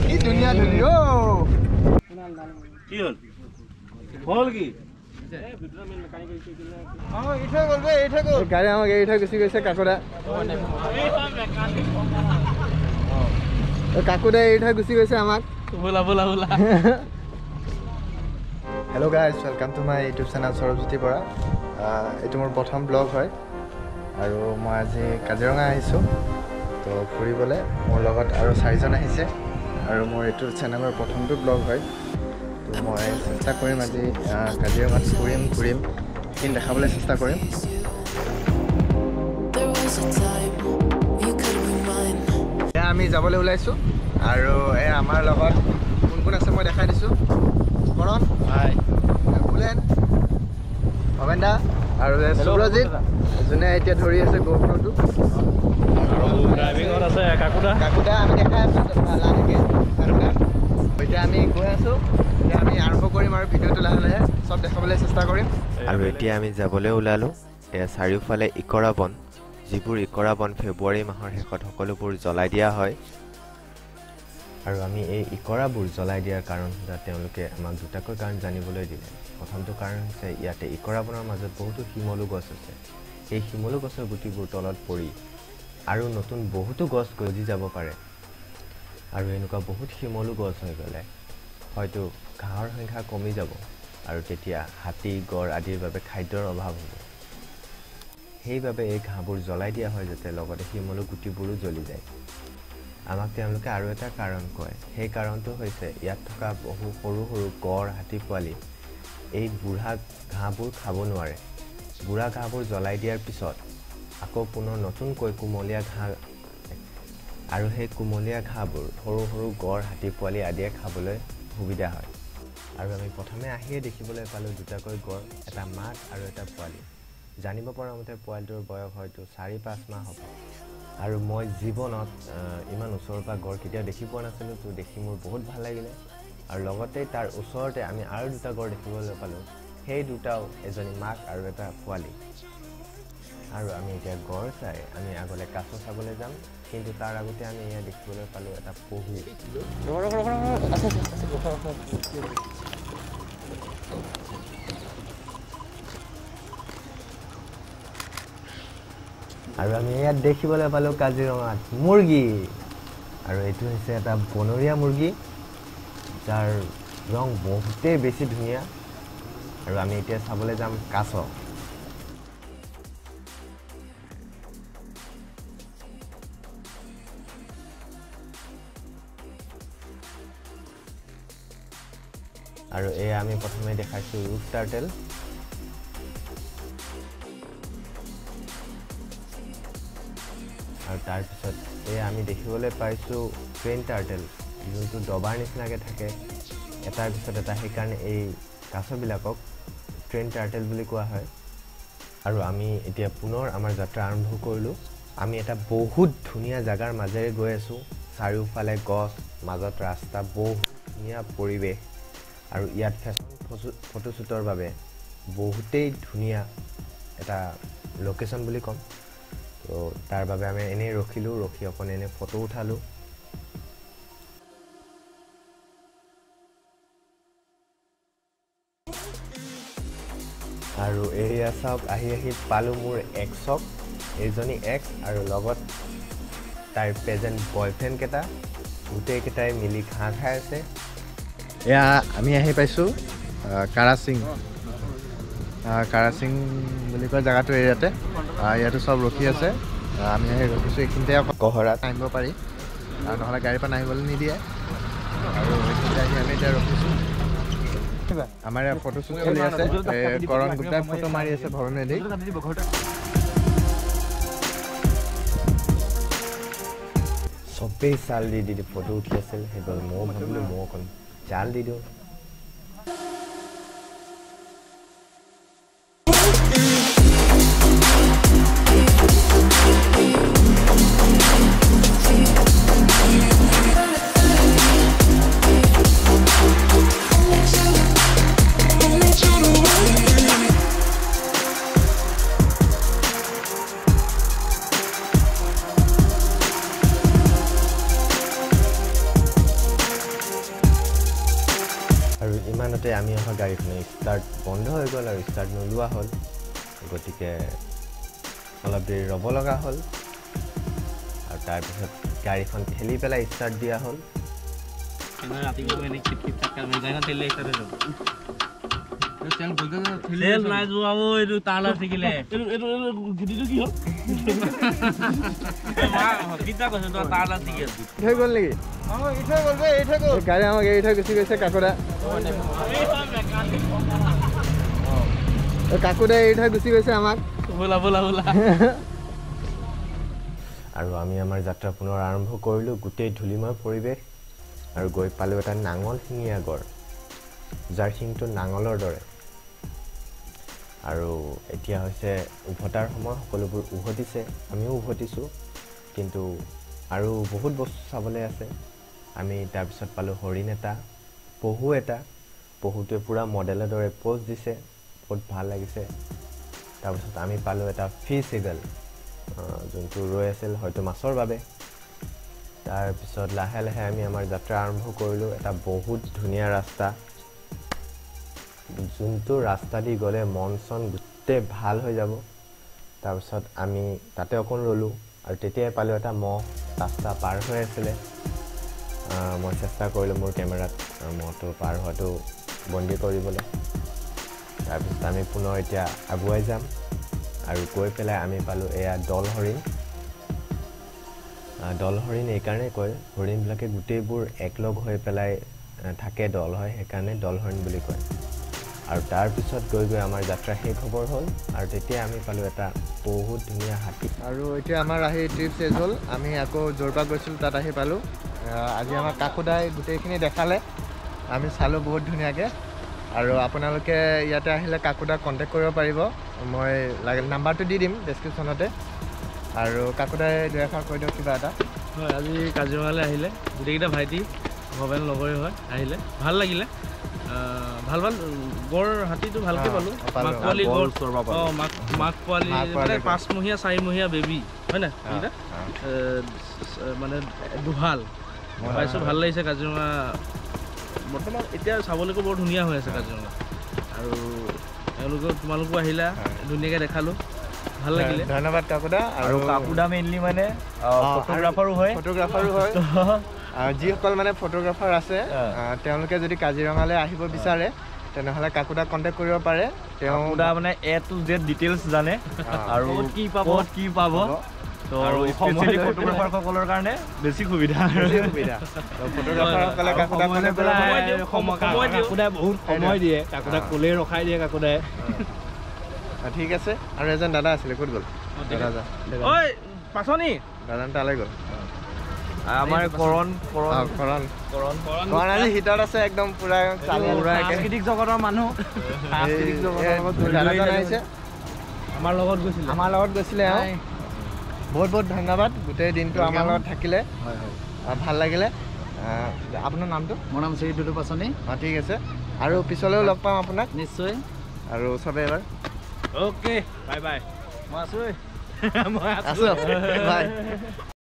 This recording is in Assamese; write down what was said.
কি ধুনীয়া ধুনীয়া কি হল হল কি গাড়ী আমাক এৰি থৈ গুচি গৈছে কাকুদা কাকুদাই এৰি থৈ গুচি গৈছে আমাক বোলা বোলা বোলা hello' guys welcome to my YouTube channel Sarbajyoti Bora এইটো মোৰ প্ৰথম ব্লগ হয় আৰু মই আজি কাজিৰঙা আহিছোঁ তো ফুৰিবলৈ মোৰ লগত আৰু 4জন আহিছে আৰু মোৰ এইটো চেনেলৰ প্ৰথমটো ব্লগ হয় তো মই চেষ্টা কৰিম আজি কাজিৰঙাত ঘূৰিম কিন্তু দেখাবলৈ চেষ্টা কৰিম এয়া আমি যাবলৈ ওলাইছোঁ আৰু এয়া আমাৰ লগত কোন কোন আছে মই দেখাই দিছোঁ কৰণ হাই বুলেন ভৱেন দা আৰু সুব্ৰজিত যোনে এতিয়া ধৰি আছে গোপ্ৰটো ড্ৰাইভিঙত আছে কাকুদা আমি দেখাই আছোঁ লাহেকৈ এতিয়া আমি গৈ আছোঁ এতিয়া আমি আৰম্ভ কৰিম আৰু ভিডিঅ'টো লাহে লাহে চব দেখাবলৈ চেষ্টা কৰিম আৰু এতিয়া আমি যাবলৈ ওলালোঁ এয়া চাৰিওফালে ইকৰা বন যিবোৰ ইকৰা বন ফেব্ৰুৱাৰী মাহৰ শেষত সকলোবোৰ জ্বলাই দিয়া হয় আৰু আমি এই ইকৰাবোৰ জ্বলাই দিয়াৰ কাৰণ তেওঁলোকে আমাক দুটাকৈ কাৰণ জানিবলৈ দিলে প্ৰথমটো কাৰণ হৈছে ইয়াতে ইকৰা বনৰ মাজত বহুতো শিমলু গছ আছে এই শিমলু গছৰ গুটিবোৰ তলত পৰি আৰু নতুন বহুতো গছ গজি যাব পাৰে আৰু এনেকুৱা বহুত শিমলু গছ হৈ গ'লে হয়তো ঘাঁহৰ সংখ্যা কমি যাব আৰু তেতিয়া হাতী গড় আদিৰ বাবে খাদ্যৰ অভাৱ হ'ব সেইবাবে এই ঘাঁহবোৰ জ্বলাই দিয়া হয় যাতে লগতে শিমলু গুটিবোৰো জ্বলি যায় আমাক তেওঁলোকে আৰু এটা কাৰণ কয় সেই কাৰণটো হৈছে ইয়াত থকা বহু সৰু সৰু গড় হাতী পোৱালি এই বুঢ়া ঘাঁহবোৰ খাব নোৱাৰে বুঢ়া ঘাঁহবোৰ জ্বলাই দিয়াৰ পিছত আকৌ পুনৰ নতুনকৈ কুমলীয়া ঘাঁহ আৰু সেই কুমলীয়া ঘাঁহবোৰ সৰু সৰু গড় হাতী পোৱালি আদিয়ে খাবলৈ সুবিধা হয় আৰু আমি প্ৰথমে আহিয়ে দেখিবলৈ পালোঁ দুটাকৈ গড় এটা মাক আৰু এটা পোৱালি জানিব পৰা মতে পোৱালিটোৰ বয়স হয়তো 4-5 মাহ হ'ব আৰু মই জীৱনত ইমান ওচৰৰ পৰা গড় কেতিয়াও দেখি পোৱা নাছিলোঁ তো দেখি মোৰ বহুত ভাল লাগিলে আৰু লগতে তাৰ ওচৰতে আমি আৰু দুটা গড় দেখিবলৈ পালোঁ সেই দুটাও এজনী মাক আৰু এটা পোৱালি আৰু আমি এতিয়া গড় চাই আমি আগলৈ কাছ চাবলৈ যাম কিন্তু তাৰ আগতে আমি এয়া দেখিবলৈ পালোঁ এটা পহু আৰু আমি ইয়াত দেখিবলৈ পালোঁ কাজিৰঙাত মুৰ্গী আৰু এইটো হৈছে এটা বনৰীয়া মুৰ্গী যাৰ ৰং বহুতেই বেছি ধুনীয়া আৰু আমি এতিয়া চাবলৈ যাম কাছ আৰু এয়া আমি প্ৰথমে দেখাইছোঁ ৰুফ টাৰ্টেল আৰু তাৰপিছত এয়া আমি দেখিবলৈ পাইছোঁ ট্ৰেইন টাৰ্টেল যোনটো ডবাৰ নিচিনাকৈ থাকে এটাৰ পিছত এটা সেইকাৰণে এই কাছবিলাকক ট্ৰেইন টাৰ্টেল বুলি কোৱা হয় আৰু আমি এতিয়া পুনৰ আমাৰ যাত্ৰা আৰম্ভ কৰিলোঁ আমি এটা বহুত ধুনীয়া জেগাৰ মাজেৰে গৈ আছোঁ চাৰিওফালে গছ মাজত ৰাস্তা বহুত ধুনীয়া পৰিৱেশ আৰু ইয়াত ফটোশ্বুটৰ বাবে বহুতেই ধুনীয়া এটা লোকেশ্যন বুলি ক'ম তো তাৰ বাবে আমি এনেই ৰখিলোঁ ৰখি অকণ এনেই ফটো উঠালোঁ আৰু এয়া চাওক আহি পালোঁ মোৰ এক্সক এইজনী এক্স আৰু লগত তাইৰ প্ৰেজেণ্ট বয়ফ্ৰেণ্ডকেইটা গোটেইকেইটাই মিলি ঘাঁহ খাই আছে এয়া আমি আহি পাইছোঁ কাৰাচিং বুলি কয় জেগাটো এৰিয়াতে ইয়াতো চব ৰখি আছে আমি আহি ৰখিছোঁ এইখিনিতে কহৰাত নামিব পাৰি আৰু নহ'লে গাড়ীৰ পৰা নামিবলৈ নিদিয়ে আৰু এইখিনিতে আহি আমি এতিয়া ৰখিছোঁ আমাৰ ইয়াত ফটোশ্বুট চলি আছে কৰণ গোটাই ফটো মাৰি আছে ভৰণেদি চবেই চাল দি ফটো উঠি আছিল সেইবাবে ময়ো ভাবিলোঁ মই অকণ জাল দি দিওঁ গাড়ীখনে ষ্টাৰ্ট বন্ধ হৈ গ'ল আৰু ষ্টাৰ্ট নোলোৱা হ'ল গতিকে অলপ দেৰি ৰ'ব লগা হ'ল আৰু তাৰপিছত গাড়ীখন ঠেলি পেলাই ষ্টাৰ্ট দিয়া হ'ল ৰাতিপুৱা এনেই খিপ থাকা যায় না তেলে ষ্টাৰ্ট হৈ যাব তেল নাই যোৱা এইটো তালা থাকিলে এইটো গুটিটো কি হ'ল কিতা কৈছে তো তালা থাকিল হৈ গ'ল নেকি গাড়ী আমাক এৰি থৈ গুচি গৈছে কাকুদা কাকুদা এৰি থৈ গুচি গৈছে আমাক বোলা আৰু আমি আমাৰ যাত্ৰা পুনৰ আৰম্ভ কৰিলোঁ গোটেই ধূলিময় পৰিৱেশ আৰু গৈ পালোঁ এটা নাঙল শিঙীয়া গড় যাৰ শিংটো নাঙলৰ দৰে আৰু এতিয়া হৈছে উভতাৰ সময় সকলোবোৰ উভতিছে আমিও উভতিছোঁ কিন্তু আৰু বহুত বস্তু চাবলৈ আছে আমি তাৰপিছত পালোঁ হৰিণ এটা পহুটোৱে পূৰা মডেলৰ দৰে প'জ দিছে বহুত ভাল লাগিছে তাৰপিছত আমি পালোঁ এটা ফিছ ইগল যোনটো ৰৈ আছিল হয়তো মাছৰ বাবে তাৰপিছত লাহে লাহে আমি আমাৰ যাত্ৰা আৰম্ভ কৰিলোঁ এটা বহুত ধুনীয়া ৰাস্তা যোনটো ৰাস্তা দি গ'লে মন চন গোটেই ভাল হৈ যাব তাৰপিছত আমি তাতে অকণ ৰ'লোঁ আৰু তেতিয়াই পালোঁ এটা মহ ৰাস্তা পাৰ হৈ আছিলে মই চেষ্টা কৰিলোঁ মোৰ কেমেৰাত মহটো পাৰ হোৱাটো বন্দী কৰিবলৈ তাৰপিছত আমি পুনৰ এতিয়া আগুৱাই যাম আৰু গৈ পেলাই আমি পালোঁ এয়া দল হৰিণ এইকাৰণে কয় হৰিণবিলাকে গোটেইবোৰ একলগ হৈ পেলাই থাকে দল হয় সেইকাৰণে দল হৰিণ বুলি কয় আৰু তাৰপিছত গৈ আমাৰ যাত্ৰা শেষ খবৰ হ'ল আৰু তেতিয়া আমি পালোঁ এটা বহুত ধুনীয়া হাতী আৰু এতিয়া আমাৰ আহি ট্ৰিপ শেষ হ'ল আমি আকৌ য'ৰ পৰা গৈছিলোঁ তাত আহি পালোঁ আজি আমাৰ কাকুদাই গোটেইখিনি দেখালে আমি চালোঁ বহুত ধুনীয়াকৈ আৰু আপোনালোকে ইয়াতে আহিলে কাকুদাক কণ্টেক্ট কৰিব পাৰিব মই নাম্বাৰটো দি দিম ডেছক্ৰিপশ্যনতে আৰু কাকুদাই দুই এষাৰ কৈ দিয়ক কিবা এটা হয় আজি কাজিৰঙালৈ আহিলে গোটেইকেইটা ভাইটি ভৱেন লগৰে হয় আহিলে ভাল লাগিলে ভাল গড় হাতীটো ভালকৈ পালোঁ মাক পোৱালি গড় মাক পোৱালি মানে 5 মহীয়া 4 মহীয়া বেবী হয় নাই এইকেইটা মানে দুহাল পাইছোঁ ভাল লাগিছে কাজিৰঙা বৰ্তমান এতিয়া চাবলৈকো বৰ ধুনীয়া হৈ আছে কাজিৰঙা আৰু তোমালোকো আহিলা ধুনীয়াকৈ দেখালোঁ ভাল লাগিলে ধন্যবাদ কাকুদা আৰু কাকুদা মেইনলি মানে ফটোগ্ৰাফাৰো হয় আৰু যিসকল মানে ফটোগ্ৰাফাৰ আছে তেওঁলোকে যদি কাজিৰঙালৈ আহিব বিচাৰে তেনেহ'লে কাকুদাক কণ্টেক্ট কৰিব পাৰে তেওঁ মানে A to Z ডিটেইলছ জানে আৰু কি পাব আৰু স্পেচিয়েলি ফটোগ্ৰাফাৰসকলৰ কাৰণে বেছি সুবিধা ফটোগ্ৰাফাৰসকলে কাকুদাক কাকুদাই বহুত সময় দিয়ে কাকুদাক ক'লেই ৰখাই দিয়ে কাকুদাই ঠিক আছে আৰু এজন দাদা আছিলে ক'ত গ'ল ঐ পাছনি দাদা তালৈ গ'ল আমাৰ কৰণ আজি হিটত আছে একদম পুৰা সাংস্কৃতিক জগতৰ মানুহ দাদাজন আহিছে আমাৰ লগত গৈছিলে বহুত ধন্যবাদ গোটেই দিনটো আমাৰ লগত থাকিলে ভাল লাগিলে আপোনাৰ নামটো মোৰ নাম শ্ৰী দুদু পাছনি ঠিক আছে আৰু পিছলৈও লগ পাম আপোনাক নিশ্চয় আৰু চবে এবাৰ অ'কে বাই মই আছোঁ আছোঁ বাই